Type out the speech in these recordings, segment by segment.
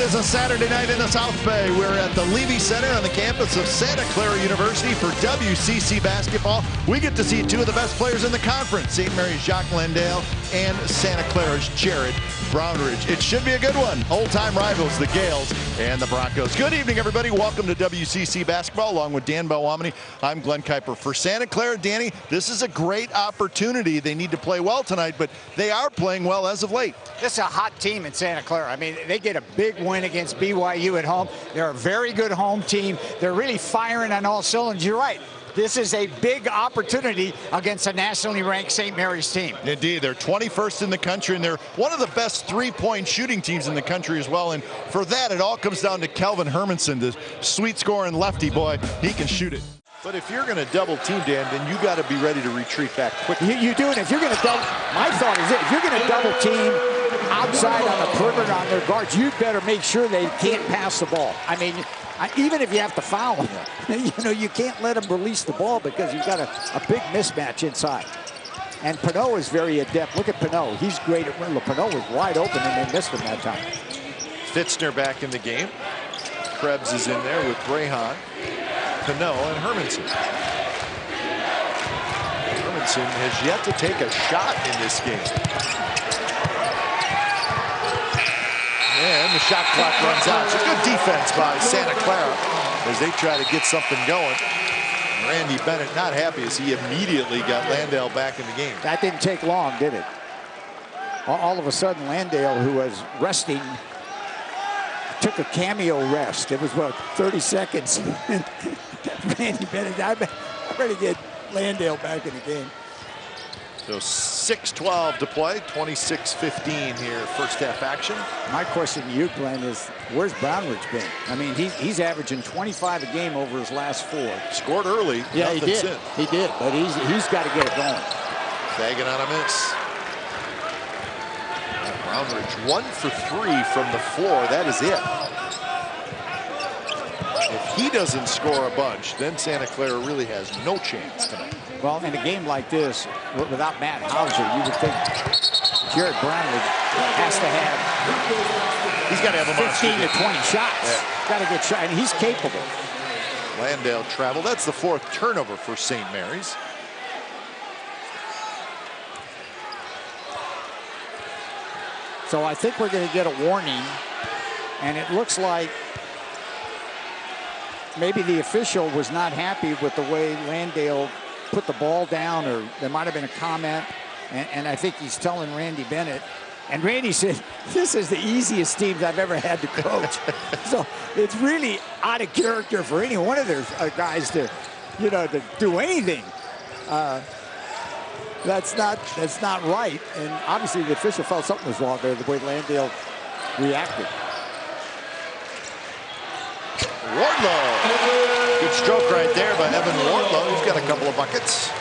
is a Saturday night in the South Bay. We're at the Levy Center on the campus of Santa Clara University for WCC basketball. We get to see two of the best players in the conference, St. Mary's Jacques Landale and Santa Clara's Jared Brownridge. It should be a good one. Old-time rivals, the Gales and the Broncos. Good evening, everybody. Welcome to WCC basketball, along with Dan Belwamini. I'm Glen Kuiper. For Santa Clara, Danny, this is a great opportunity. They need to play well tonight, but they are playing well as of late. This is a hot team in Santa Clara. I mean, they get a big win against BYU at home. They're a very good home team. They're really firing on all cylinders. You're right. This is a big opportunity against a nationally ranked St. Mary's team. Indeed, they're 21st in the country, and they're one of the best three-point shooting teams in the country as well. And for that, it all comes down to Kelvin Hermanson, the sweet-scoring lefty boy. He can shoot it. But if you're going to double team, Dan, then you got to be ready to retreat back quickly. You do it. If you're going to double, my thought is if you're going to double team outside on the perimeter on their guards, you better make sure they can't pass the ball. I mean, even if you have to foul them, you can't let them release the ball because you've got a big mismatch inside. And Pinot is very adept. Look at Pinot. He's great at winning. Pinot was wide open and they missed him that time. Fitzner back in the game. Krebs is in there with Brehan, Pinot, and Hermanson. Hermanson has yet to take a shot in this game. And the shot clock runs out. It's a good defense by Santa Clara as they try to get something going. Randy Bennett not happy as he immediately got Landale back in the game. That didn't take long, did it? All of a sudden, Landale, who was resting, took a cameo rest. It was, what, 30 seconds? Randy Bennett, I better get Landale back in the game. So 6:12 to play, 26-15 here, first half action. My question to you, Glenn, is where's Brownridge been? I mean, he's averaging 25 a game over his last 4. Scored early. Yeah, he did. He did, but he's got to get it going. Sagan on a miss. Brownridge 1 for 3 from the floor. That is it. If he doesn't score a bunch, then Santa Clara really has no chance tonight. Well, in a game like this, without Matt Hauser, you would think Jared Brownridge has to have. He's got to have a 15 to 20 shots. Yeah. Got to get shot, and he's capable. Landale travel. That's the 4th turnover for St. Mary's. So I think we're going to get a warning, and it looks like maybe the official was not happy with the way Landale put the ball down, or there might have been a comment, and I think he's telling Randy Bennett, and Randy said, this is the easiest teams I've ever had to coach. So it's really out of character for any one of their guys to do anything. That's not right, and obviously the official felt something was wrong there, the way Landale reacted. Wardlow. Good stroke right there by Evan Wardlow. He's got a couple of buckets.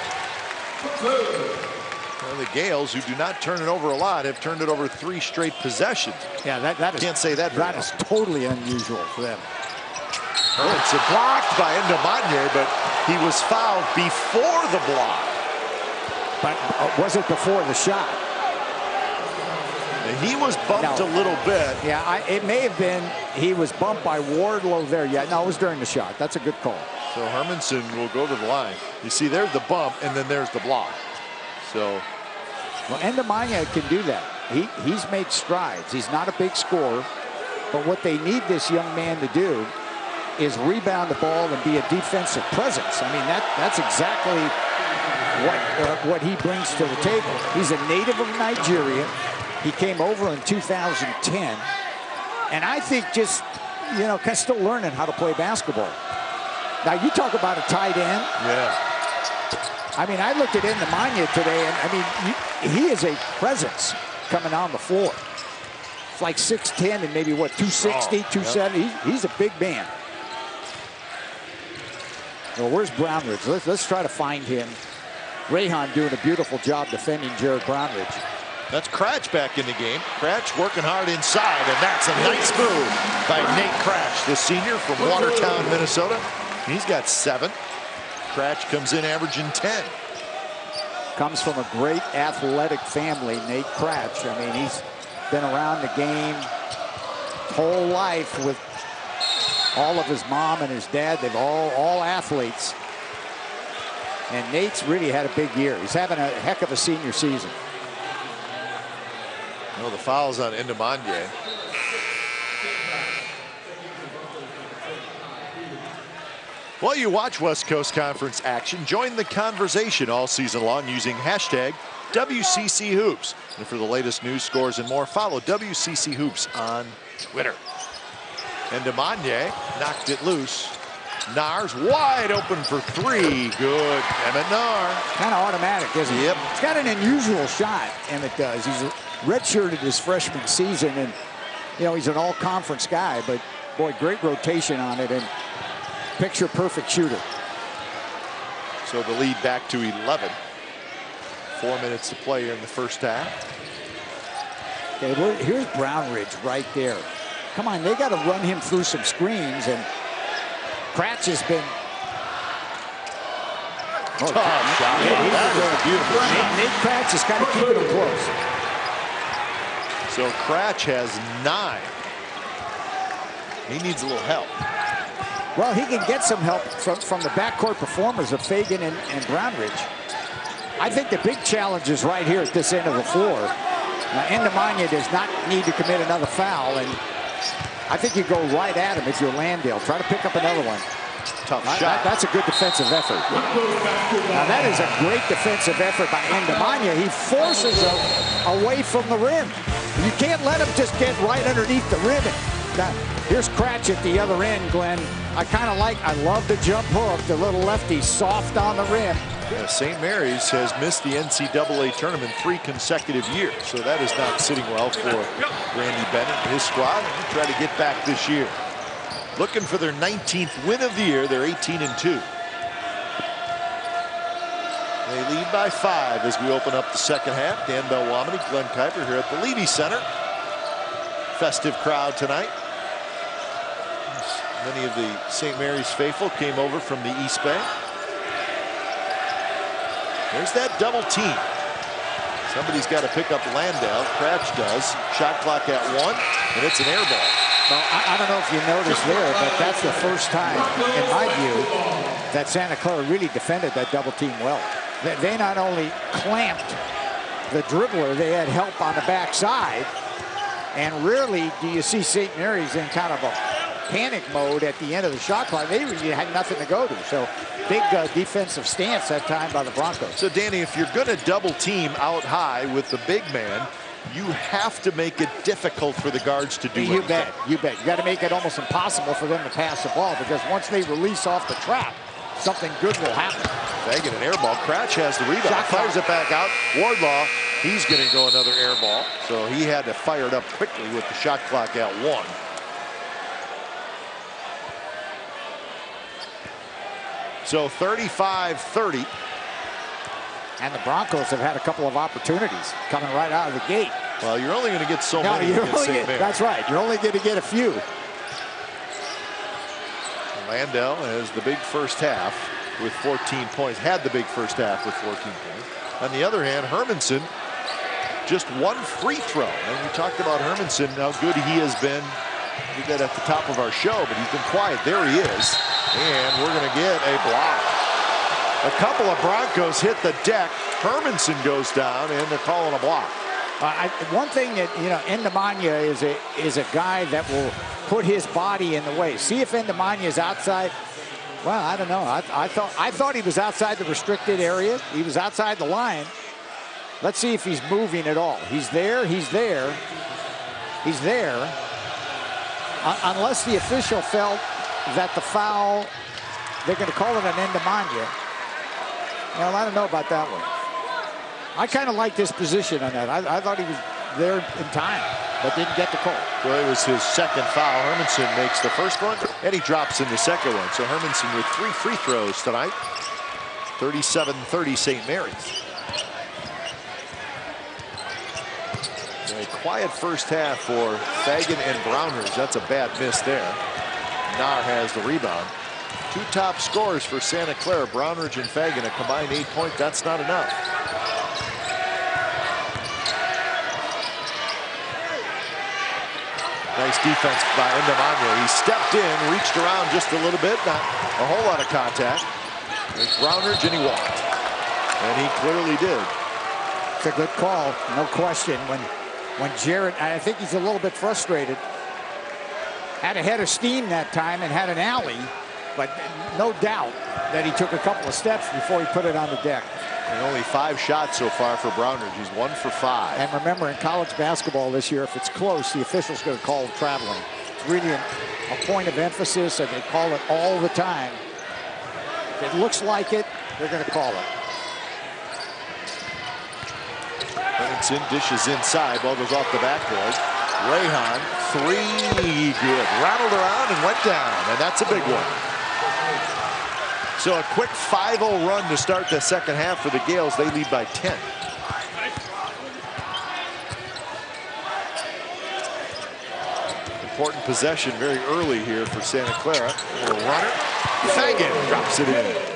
Well, the Gales, who do not turn it over a lot, have turned it over 3 straight possessions. Yeah, that is, can't say that. That is totally unusual for them. It's blocked by Endomanye, but he was fouled before the block. But was it before the shot? And he was bumped a little bit. Yeah, it may have been he was bumped by Wardlow there. Yeah, no, it was during the shot. That's a good call. So Hermanson will go to the line. You see, there's the bump, and then there's the block. So, well, Endomanye can do that. He's made strides. He's not a big scorer, but what they need this young man to do is rebound the ball and be a defensive presence. I mean, that's exactly what he brings to the table. He's a native of Nigeria. He came over in 2010, and I think just, kind of still learning how to play basketball. Now, you talk about a tight end. Yeah. I mean, I looked at Endomanye today, and I mean, he is a presence coming on the floor. It's like 6'10" and maybe, 260, 270. Yep. He's a big man. Well, where's Brownridge? Let's try to find him. Brehan doing a beautiful job defending Jared Brownridge. That's Cratch back in the game. Cratch working hard inside, and that's a nice move by Nate Cratch, the senior from Watertown, Minnesota. He's got 7. Cratch comes in averaging 10. Comes from a great athletic family, Nate Cratch. I mean, he's been around the game whole life with all of his mom and his dad. They've all athletes. And Nate's really had a big year. He's having a heck of a senior season. Well, the foul's on Endemagné. While you watch West Coast Conference action, join the conversation all season long using hashtag WCC Hoops. And for the latest news, scores, and more, follow WCC Hoops on Twitter. Endemagné knocked it loose. Nair's wide open for three. Good. Emmett Nair. Kind of automatic, isn't it? Yep. It's got an unusual shot, Emmett does. He's redshirted his freshman season, and, you know, he's an all-conference guy, but, boy, great rotation on it, and picture-perfect shooter. So the lead back to 11. 4 minutes to play here in the first half. Okay, here's Brownridge right there. Come on, they got to run him through some screens, and Kratz has been tough shot. That was a beautiful shot. Nate Kratz is kind of keeping him close. So Kratz has 9. He needs a little help. Well, he can get some help from the backcourt performers of Fagan and Brownridge. I think the big challenge is right here at this end of the floor. Endemagné does not need to commit another foul, and I think you go right at him if you're Landale. Try to pick up another one. Tough shot. That's a good defensive effort. Now, that is a great defensive effort by Endemagné. He forces him away from the rim. You can't let him just get right underneath the rim. Now, here's Kratz at the other end, Glenn. I love the jump hook, the little lefty, soft on the rim. Yeah, St. Mary's has missed the NCAA tournament 3 consecutive years, so that is not sitting well for Randy Bennett and his squad. And try to get back this year. Looking for their 19th win of the year. They're 18-2. They lead by 5 as we open up the second half. Dan Belwamity, Glen Kuiper here at the Levy Center. Festive crowd tonight. Many of the St. Mary's faithful came over from the East Bay. There's that double team. Somebody's got to pick up Landale. Kratz does. Shot clock at 1, and it's an air ball. Well, I don't know if you noticed there, but that's the first time, in my view, that Santa Clara really defended that double team well. They not only clamped the dribbler, they had help on the backside, and rarely do you see St. Mary's in kind of a panic mode at the end of the shot clock. They really had nothing to go to. So big defensive stance that time by the Broncos. So Danny, if you're going to double team out high with the big man, you have to make it difficult for the guards to do it. You bet. You got to make it almost impossible for them to pass the ball, because once they release off the trap, something good will happen. Fagan, an air ball. Kratz has the rebound. Fires it back out. Wardlaw, he's going to go another air ball. So he had to fire it up quickly with the shot clock at 1. So 35-30. And the Broncos have had a couple of opportunities coming right out of the gate. Well, you're only going to get so many against St. Mary's. That's right. You're only going to get a few. Landale has the big first half with 14 points. Had the big first half with 14 points. On the other hand, Hermanson, just 1 free throw. And we talked about Hermanson, how good he has been. We did that at the top of our show, but he's been quiet. There he is. And we're going to get a block. A couple of Broncos hit the deck. Hermanson goes down, and they're calling a block. One thing that, you know, Endemagné is a guy that will put his body in the way. See if Endemagné is outside. Well, I don't know. I thought he was outside the restricted area. He was outside the line. Let's see if he's moving at all. He's there. He's there. He's there. Unless the official felt that the foul, they're going to call it an Endemagné. Well, I don't know about that one. I kind of like this position on that. I thought he was there in time, but didn't get the call. Well, it was his second foul. Hermanson makes the first one, and he drops in the second one. So Hermanson with 3 free throws tonight. 37-30 St. Mary's. A quiet first half for Fagan and Brownridge. That's a bad miss there. Nair has the rebound. 2 top scorers for Santa Clara, Brownridge and Fagan, a combined 8 points. That's not enough. Nice defense by Endemagna. He stepped in, reached around just a little bit, not a whole lot of contact. There's Brownridge, and he walked. And he clearly did. It's a good call, no question. When Jarrett, I think he's a little bit frustrated. Had a head of steam that time and had an alley, but no doubt that he took a couple of steps before he put it on the deck. And only 5 shots so far for Brownridge. He's 1 for 5. And remember, in college basketball this year, if it's close, the official's going to call traveling. It's really a point of emphasis, and they call it all the time. If it looks like it, they're going to call it. Benson dishes inside. Ball goes off the backboard. Rahan, 3, good. Rattled around and went down, and that's a big one. So a quick 5-0 run to start the second half for the Gales. They lead by 10. Important possession very early here for Santa Clara. A runner. Fagan drops it in.